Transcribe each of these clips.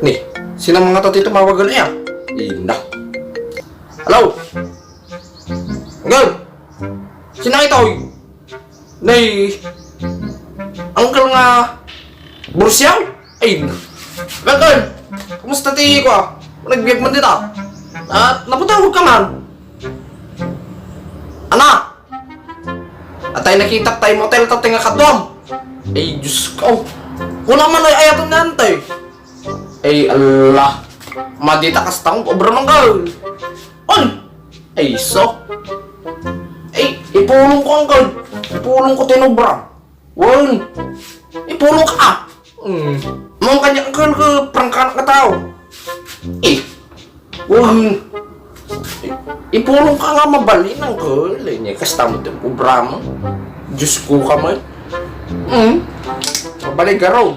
Nih, sino mga tati tumawagan niya? Ina. Hello? Uncle? Sino ito? Nay, Uncle nga Bursyaw? Ay, Uncle, kumusta tihi ko ah? Nagbiyag man dito. At napatawag ka man. Anak! At tayo nakita tayo motel tayo nga kadwam. Ay, Diyos ko. Kung naman ay ayaton na antay. Ay, Allah. Madita kas taong obra ng gal. On! Ay, so. Ay, ipulong ko, Uncle. Ipulong ko tinobra. Wan. Ipulong ka. Mga kanya, Uncle, ka prangkanak na tao. Eh. Wan. Ipulong ka nga mabalin, Uncle. Ay, kasta mo din obra mo. Diyos ko ka man. Mabalik ka raw.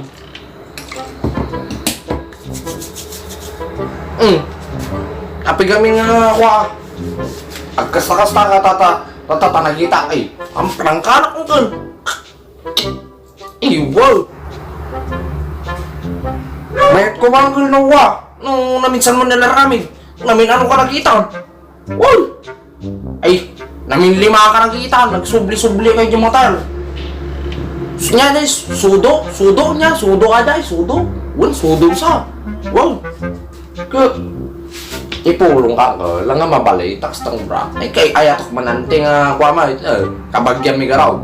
Api kami nga kwa. Agkasta-kasta ka tata nagita ay. Ang prangkanak mo kan. Wow. Mayat ko bang kul nawa. Nung naminsan mo nalaramid. Namin ano ka nakita. Wow. Ay, namin 5 ka nakita. Nagsubli-subli kayo yung motor. Nya dai sudo nya, sudo ada, sudo. Wan sudo sa. Wow. Ke ipulong ka lang nga mabalay tax tang bra. Ay kay ayatok manante nga kuama kabagyan mi garaw.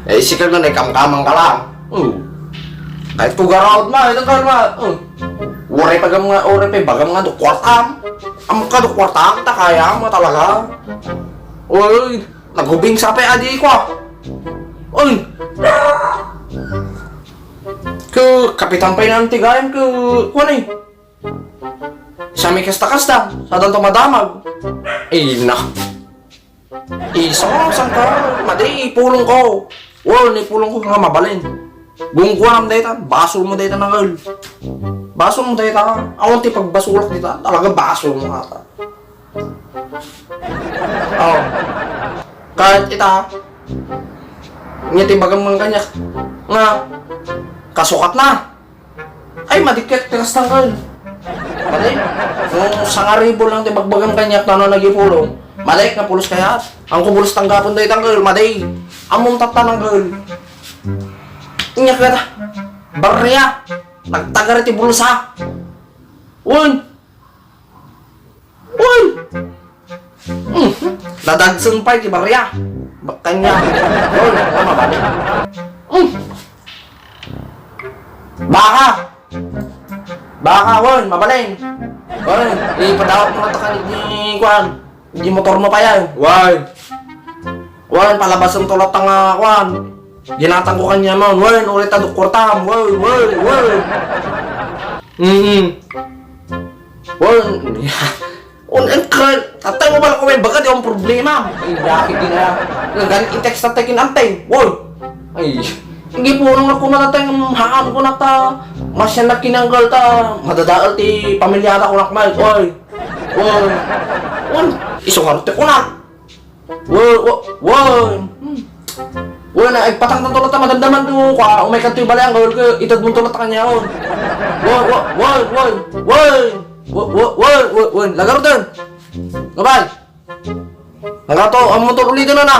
Eh sikal na kamkamang ka lang. Kahit ko garaw ma, ito ka ma. Ure pagam nga, ure pa bagam nga do kwartam. Am ka do kwartam ta kaya mo talaga. Oy, nagubing sa pa adi ko. Oy! Ke kapitan pa yung antigayan ke kuwan eh. Sa may kasta-kasta, sa danto madamag. Eh, na. Isang ka, madi, ipulong ko. Wala, ipulong ko nga mabalin. Gungkuan am dayta, basol mo dayta ng girl. Basol mo dayta, awan ti pagbasulak dita, talaga basol mo ata. Oh. Kahit ita, ngitibagang mga kanya nga kasukat na ay madikit tiras tanggal malay nung 1,000 lang tibagbagang kanya na nagipulong malay na pulos kaya ang kubulos tanggapon dahi tanggal maday among tata ng girl inya kata barya nagtagar iti bulsa un dadagsan pa iti barya kanya, oh, ano ba? Baka, won, mabalin. Won, ipadawat mo na takan ni Kwan. Hindi motor mo pa yan. Won, palabas ang tulad ng Kwan. Ginatang ko kanya mo. Won, ulit na dukurtam. Won. Tatay mo ba lang kumay baga di akong problema. Ay, bakit di na ganit i-text na tayo kinantay. Wow. Ay, hindi po nung ako natatay ng haan ko na ta. Masya na kinanggal ta. Madadaal ti pamilyara ko nakmay. Oy. Isungarute ko na. Wala na, ay patang ng tulad ta madamdaman to. Kung may kanto yung balayang gawal ko, itad mong tulad ta kanya yun. Lagaro din. Gabay. Nagato, ang motor ulit na na.